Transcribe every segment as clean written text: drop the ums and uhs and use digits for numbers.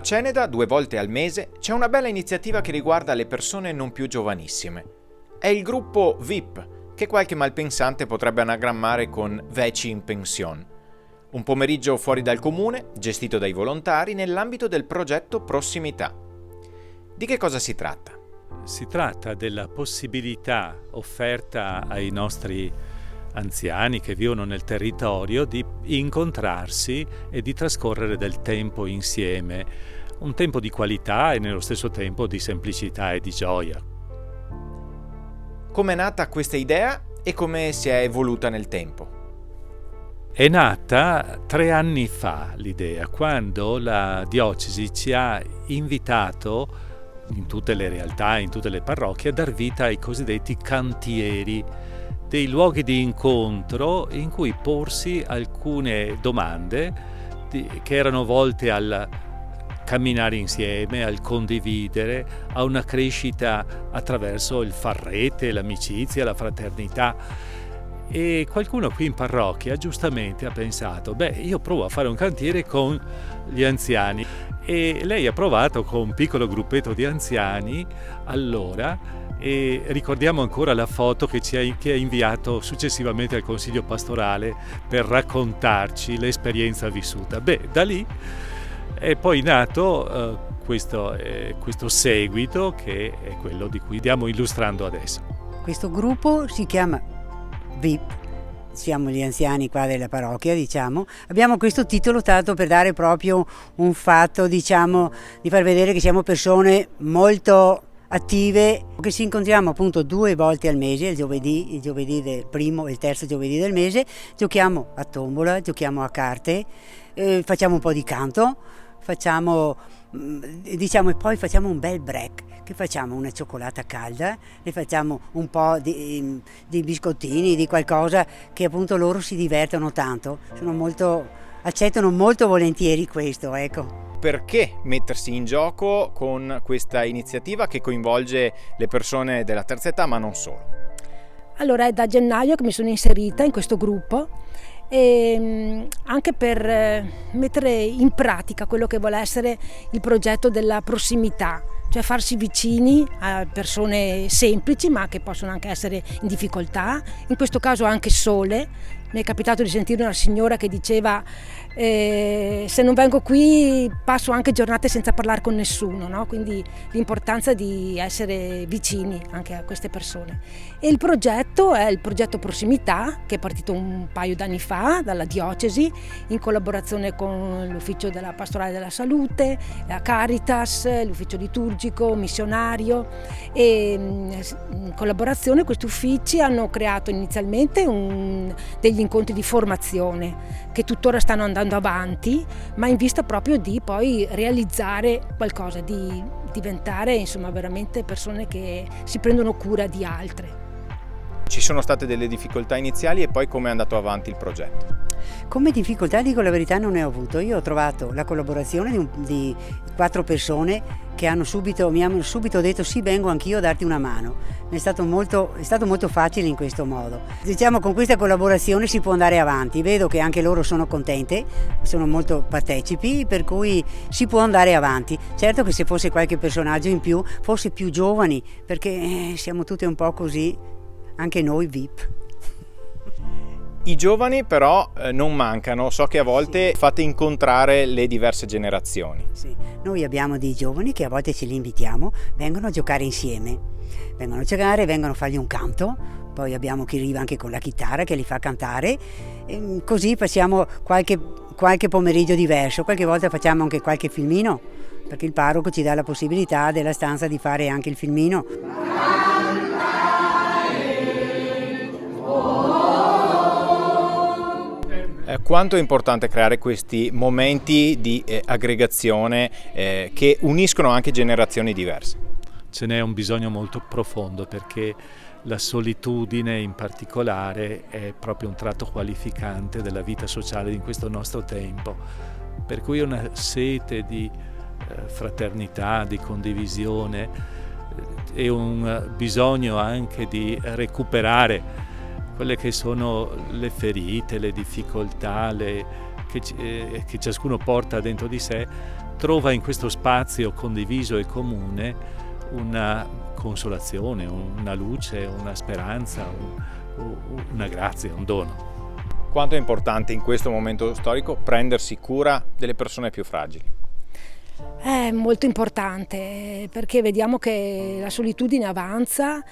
Ceneda, 2 volte al mese, c'è una bella iniziativa che riguarda le persone non più giovanissime. È il gruppo VIP, che qualche malpensante potrebbe anagrammare con Veci in Pension. Un pomeriggio fuori dal comune, gestito dai volontari nell'ambito del progetto Prossimità. Di che cosa si tratta? Si tratta della possibilità offerta ai nostri anziani che vivono nel territorio di incontrarsi e di trascorrere del tempo insieme, un tempo di qualità e nello stesso tempo di semplicità e di gioia. Come è nata questa idea e come si è evoluta nel tempo? È nata 3 anni fa l'idea, quando la diocesi ci ha invitato in tutte le realtà, in tutte le parrocchie, a dar vita ai cosiddetti cantieri, dei luoghi di incontro in cui porsi alcune domande che erano volte al camminare insieme, al condividere, a una crescita attraverso il far rete, l'amicizia, la fraternità. E qualcuno qui in parrocchia giustamente ha pensato: io provo a fare un cantiere con gli anziani. E lei ha provato con un piccolo gruppetto di anziani allora, e ricordiamo ancora la foto che ha inviato successivamente al Consiglio Pastorale per raccontarci l'esperienza vissuta. Da lì è poi nato questo seguito, che è quello di cui stiamo illustrando adesso. Questo gruppo si chiama VIP, siamo gli anziani qua della parrocchia, diciamo. Abbiamo questo titolo tanto per dare proprio un fatto, diciamo, di far vedere che siamo persone molto attive, che ci incontriamo appunto 2 volte al mese, il giovedì del primo e il terzo giovedì del mese, giochiamo a tombola, giochiamo a carte, facciamo un po' di canto, diciamo, e poi facciamo un bel break, che facciamo una cioccolata calda, ne facciamo un po' di biscottini, di qualcosa che appunto loro si divertono tanto, accettano molto volentieri questo, ecco. Perché mettersi in gioco con questa iniziativa che coinvolge le persone della terza età, ma non solo? Allora, è da gennaio che mi sono inserita in questo gruppo, e anche per mettere in pratica quello che vuole essere il progetto della prossimità, cioè farsi vicini a persone semplici ma che possono anche essere in difficoltà, in questo caso anche sole. Mi è capitato di sentire una signora che diceva se non vengo qui passo anche giornate senza parlare con nessuno, no? Quindi l'importanza di essere vicini anche a queste persone. E il progetto è il progetto Prossimità, che è partito un paio d'anni fa dalla diocesi in collaborazione con l'ufficio della pastorale della salute, la Caritas, l'ufficio liturgico, missionario, e in collaborazione questi uffici hanno creato inizialmente degli incontri di formazione che tuttora stanno andando avanti, ma in vista proprio di poi realizzare qualcosa, di diventare insomma veramente persone che si prendono cura di altre. Ci sono state delle difficoltà iniziali e poi come è andato avanti il progetto? Come difficoltà, dico la verità, non ne ho avuto. Io ho trovato la collaborazione di 4 persone che mi hanno subito detto sì, vengo anch'io a darti una mano. È stato molto facile in questo modo. Diciamo, con questa collaborazione si può andare avanti. Vedo che anche loro sono contente, sono molto partecipi, per cui si può andare avanti. Certo che se fosse qualche personaggio in più, forse più giovani, perché siamo tutti un po' così, anche noi VIP. I giovani però non mancano, so che a volte fate incontrare le diverse generazioni. Sì, noi abbiamo dei giovani che a volte ce li invitiamo, vengono a giocare insieme, vengono a fargli un canto, poi abbiamo chi arriva anche con la chitarra che li fa cantare, e così passiamo qualche pomeriggio diverso, qualche volta facciamo anche qualche filmino, perché il parroco ci dà la possibilità della stanza di fare anche il filmino. Quanto è importante creare questi momenti di aggregazione che uniscono anche generazioni diverse? Ce n'è un bisogno molto profondo, perché la solitudine in particolare è proprio un tratto qualificante della vita sociale in questo nostro tempo, per cui una sete di fraternità, di condivisione e un bisogno anche di recuperare quelle che sono le ferite, le difficoltà che ciascuno porta dentro di sé, trova in questo spazio condiviso e comune una consolazione, una luce, una speranza, una grazia, un dono. Quanto è importante in questo momento storico prendersi cura delle persone più fragili? È molto importante perché vediamo che la solitudine avanza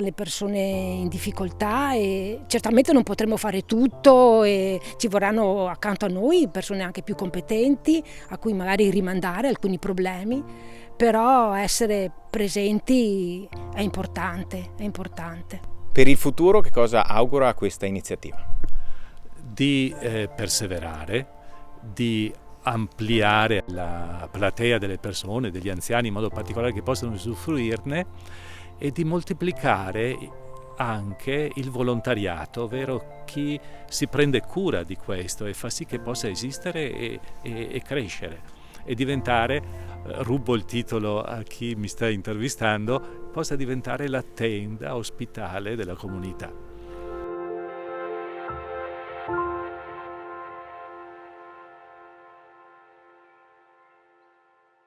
le persone in difficoltà e certamente non potremo fare tutto e ci vorranno accanto a noi persone anche più competenti a cui magari rimandare alcuni problemi, però essere presenti è importante, è importante. Per il futuro che cosa augura a questa iniziativa? Di perseverare, di ampliare la platea delle persone, degli anziani in modo particolare che possano usufruirne e di moltiplicare anche il volontariato, ovvero chi si prende cura di questo e fa sì che possa esistere e crescere e diventare, rubo il titolo a chi mi sta intervistando, possa diventare la tenda ospitale della comunità.